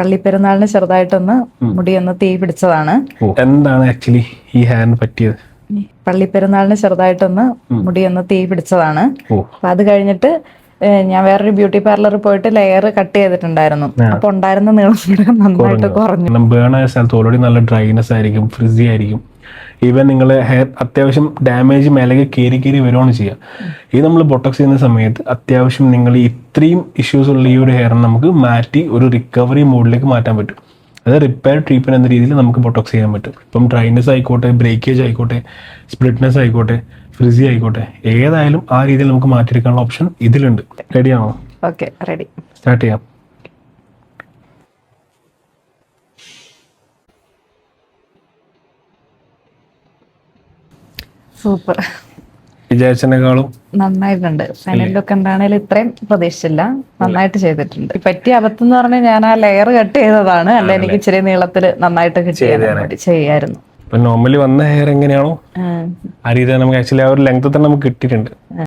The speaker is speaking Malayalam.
പള്ളിപ്പെരുന്നാളിന് ചെറുതായിട്ടൊന്ന് മുടിയൊന്ന് തീ പിടിച്ചതാണ്. എന്താണ് ആക്ച്വലി ഈ ഹെയറിന് പറ്റിയത്? പള്ളിപ്പെരുന്നാളിന് ചെറുതായിട്ടൊന്ന് മുടിയൊന്ന് തീ പിടിച്ചതാണ്. ഓ. അപ്പൊ അത് കഴിഞ്ഞിട്ട് ഞാൻ വേറൊരു ബ്യൂട്ടി പാർലറിൽ പോയിട്ട് ലെയർ കട്ട് ചെയ്തിട്ടുണ്ടായിരുന്നു. അപ്പൊ ഉണ്ടായിരുന്ന നീളം നന്നായിട്ട് കുറഞ്ഞു. ബേൺ ആയ സ്ഥലത്ത് ഓൾറെഡി നല്ല ഡ്രൈനെസ് ആയിരിക്കും, ഫ്രിസി ആയിരിക്കും. ഈവൻ നിങ്ങളെ ഹെയർ അത്യാവശ്യം ഡാമേജ് മേലേക്ക് കയറി വരുവാണ് ചെയ്യുക. ഇത് നമ്മൾ ബൊട്ടോക്സ് ചെയ്യുന്ന സമയത്ത് അത്യാവശ്യം നിങ്ങൾ ഇത്രയും ഇഷ്യൂസ് ഉള്ള ഈ ഒരു ഹെയറിനെ നമുക്ക് മാറ്റി ഒരു റിക്കവറി മോഡിലേക്ക് മാറ്റാൻ പറ്റും. അത് റിപ്പയർ ട്രീറ്റ്മെന്റ് എന്ന രീതിയിൽ നമുക്ക് ബൊട്ടോക്സ് ചെയ്യാൻ പറ്റും. ഇപ്പം ഡ്രൈനെസ് ആയിക്കോട്ടെ, ബ്രേക്കേജ് ആയിക്കോട്ടെ, സ്പ്ലിറ്റ്നെസ് ആയിക്കോട്ടെ, ഫ്രിസി ആയിക്കോട്ടെ, ഏതായാലും ആ രീതിയിൽ നമുക്ക് മാറ്റിയെടുക്കാനുള്ള ഓപ്ഷൻ ഇതിലുണ്ട്. റെഡിയാണോ? Okay, ready. സ്റ്റാർട്ട് ചെയ്യാം. സൂപ്പർ, വിചാരിച്ചതിനേക്കാളും നന്നായിട്ടുണ്ട്. ഫൈനൽ ലുക്ക് എന്താണേലും ഇത്രയും പ്രതീക്ഷിച്ചില്ല. നന്നായിട്ട് ചെയ്തിട്ടുണ്ട്. പറ്റിയ അബദ്ധം എന്ന് പറഞ്ഞാൽ ഞാൻ ആ ലെയർ കട്ട് ചെയ്തതാണ്. അല്ല, എനിക്ക് ഇച്ചിരി നീളത്തിൽ നന്നായിട്ട് ചെയ്യായിരുന്നു. നോർമലി വന്ന ഹെയർ എങ്ങനെയാണോ ആ രീതിയിൽ നമുക്ക് ആക്ച്വലി ആ ഒരു ലെങ്ത് തന്നെ നമുക്ക് കിട്ടിയിട്ടുണ്ട്.